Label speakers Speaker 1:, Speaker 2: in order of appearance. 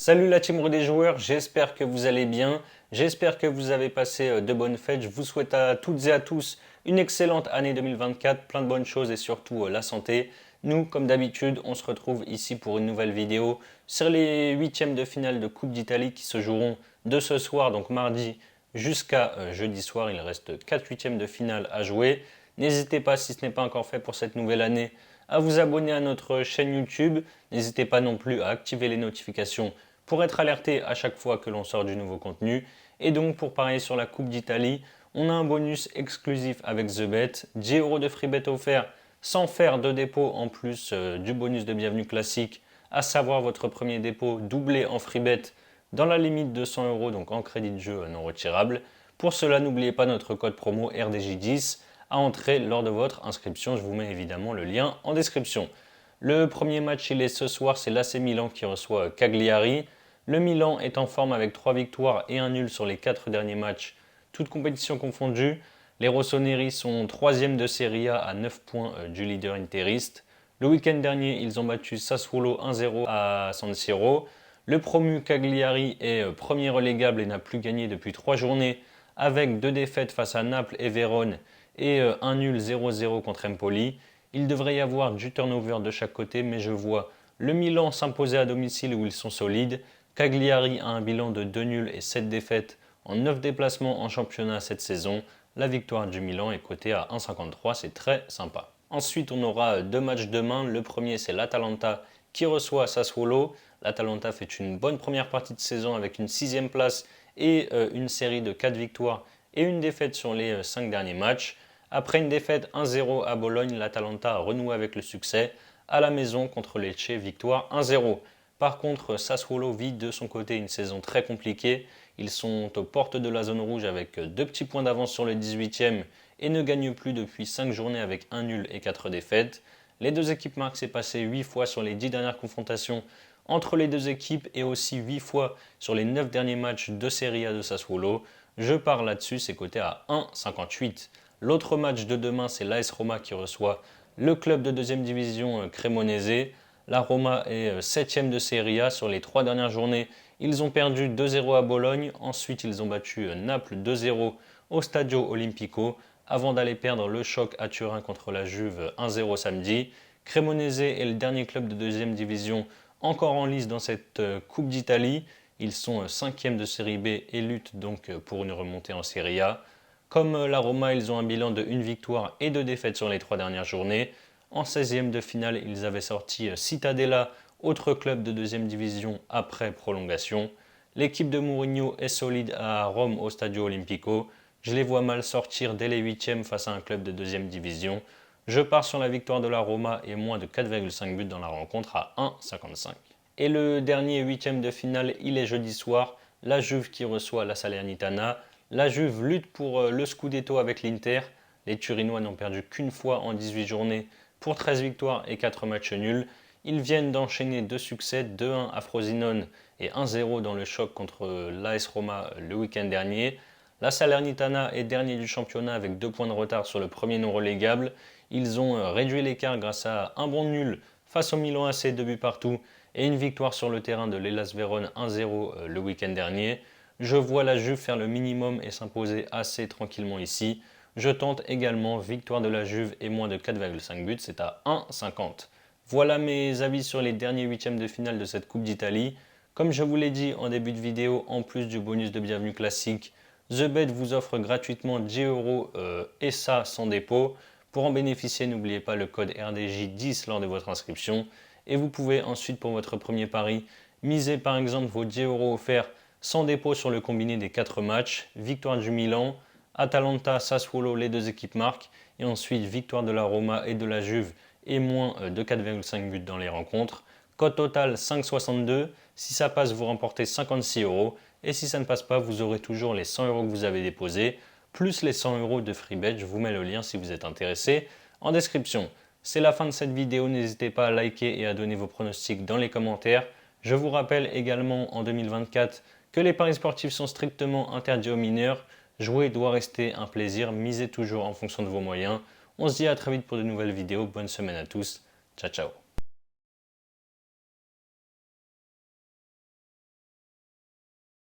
Speaker 1: Salut la team des joueurs, j'espère que vous allez bien, j'espère que vous avez passé de bonnes fêtes. Je vous souhaite à toutes et à tous une excellente année 2024, plein de bonnes choses et surtout la santé. Nous, comme d'habitude, on se retrouve ici pour une nouvelle vidéo sur les huitièmes de finale de Coupe d'Italie qui se joueront de ce soir, donc mardi, jusqu'à jeudi soir. Il reste 4 huitièmes de finale à jouer. N'hésitez pas, si ce n'est pas encore fait pour cette nouvelle année, à vous abonner à notre chaîne YouTube. N'hésitez pas non plus à activer les notifications pour être alerté à chaque fois que l'on sort du nouveau contenu. Et donc pour parier sur la Coupe d'Italie, on a un bonus exclusif avec TheBet, 10 € de free bet offert sans faire de dépôt en plus du bonus de bienvenue classique, à savoir votre premier dépôt doublé en free bet dans la limite de 100 €, donc en crédit de jeu non retirable. Pour cela, n'oubliez pas notre code promo RDJ10 à entrer lors de votre inscription. Je vous mets évidemment le lien en description. Le premier match, il est ce soir, c'est l'AC Milan qui reçoit Cagliari. Le Milan est en forme avec 3 victoires et un nul sur les 4 derniers matchs, toutes compétitions confondues. Les Rossoneri sont 3e de Serie A à 9 points du leader interiste. Le week-end dernier, ils ont battu Sassuolo 1-0 à San Siro. Le promu Cagliari est premier relégable et n'a plus gagné depuis 3 journées, avec 2 défaites face à Naples et Vérone et un nul 0-0 contre Empoli. Il devrait y avoir du turnover de chaque côté, mais je vois le Milan s'imposer à domicile où ils sont solides. Cagliari a un bilan de 2 nuls et 7 défaites en 9 déplacements en championnat cette saison. La victoire du Milan est cotée à 1,53, c'est très sympa. Ensuite, on aura 2 matchs demain. Le premier, c'est l'Atalanta qui reçoit Sassuolo. L'Atalanta fait une bonne première partie de saison avec une 6e place et une série de 4 victoires et une défaite sur les 5 derniers matchs. Après une défaite 1-0 à Bologne, l'Atalanta a renoué avec le succès à la maison contre Lecce, victoire 1-0. Par contre, Sassuolo vit de son côté une saison très compliquée. Ils sont aux portes de la zone rouge avec 2 petits points d'avance sur le 18e et ne gagnent plus depuis 5 journées avec 1 nul et 4 défaites. Les deux équipes marquent s'est passé 8 fois sur les 10 dernières confrontations entre les deux équipes et aussi 8 fois sur les 9 derniers matchs de Serie A de Sassuolo. Je pars là-dessus, c'est coté à 1,58. L'autre match de demain, c'est l'AS Roma qui reçoit le club de 2e division Cremonese. La Roma est 7e de Serie A. Sur les 3 dernières journées, ils ont perdu 2-0 à Bologne. Ensuite, ils ont battu Naples 2-0 au Stadio Olimpico avant d'aller perdre le choc à Turin contre la Juve 1-0 samedi. Cremonese est le dernier club de 2e division encore en lice dans cette Coupe d'Italie. Ils sont 5e de Série B et luttent donc pour une remontée en Serie A. Comme la Roma, ils ont un bilan de 1 victoire et 2 défaites sur les 3 dernières journées. En 16e de finale, ils avaient sorti Cittadella, autre club de 2e division après prolongation. L'équipe de Mourinho est solide à Rome au Stadio Olimpico. Je les vois mal sortir dès les 8e face à un club de 2e division. Je pars sur la victoire de la Roma et moins de 4,5 buts dans la rencontre à 1,55. Et le dernier 8e de finale, il est jeudi soir. La Juve qui reçoit la Salernitana. La Juve lutte pour le Scudetto avec l'Inter. Les Turinois n'ont perdu qu'une fois en 18 journées pour 13 victoires et 4 matchs nuls. Ils viennent d'enchaîner 2 succès, 2-1 à Frosinone et 1-0 dans le choc contre l'AS Roma le week-end dernier. La Salernitana est dernier du championnat avec 2 points de retard sur le premier non relégable. Ils ont réduit l'écart grâce à un bon nul face au Milan AC, 2 buts partout, et une victoire sur le terrain de l'Hellas Vérone 1-0 le week-end dernier. Je vois la Juve faire le minimum et s'imposer assez tranquillement ici. Je tente également victoire de la Juve et moins de 4,5 buts, c'est à 1,50. Voilà mes avis sur les derniers huitièmes de finale de cette Coupe d'Italie. Comme je vous l'ai dit en début de vidéo, en plus du bonus de bienvenue classique, TheBet vous offre gratuitement 10 € et ça sans dépôt. Pour en bénéficier, n'oubliez pas le code RDJ10 lors de votre inscription. Et vous pouvez ensuite pour votre premier pari, miser par exemple vos 10 € offerts sans dépôt sur le combiné des 4 matchs, victoire du Milan, Atalanta, Sassuolo, les 2 équipes marquent, et ensuite victoire de la Roma et de la Juve et moins de 4,5 buts dans les rencontres. Cote totale 5,62, si ça passe vous remportez 56 € et si ça ne passe pas vous aurez toujours les 100 € que vous avez déposés, plus les 100 € de free bet. Je vous mets le lien si vous êtes intéressé en description. C'est la fin de cette vidéo, n'hésitez pas à liker et à donner vos pronostics dans les commentaires. Je vous rappelle également en 2024 que les paris sportifs sont strictement interdits aux mineurs. Jouer doit rester un plaisir, misez toujours en fonction de vos moyens. On se dit à très vite pour de nouvelles vidéos, bonne semaine à tous, ciao ciao.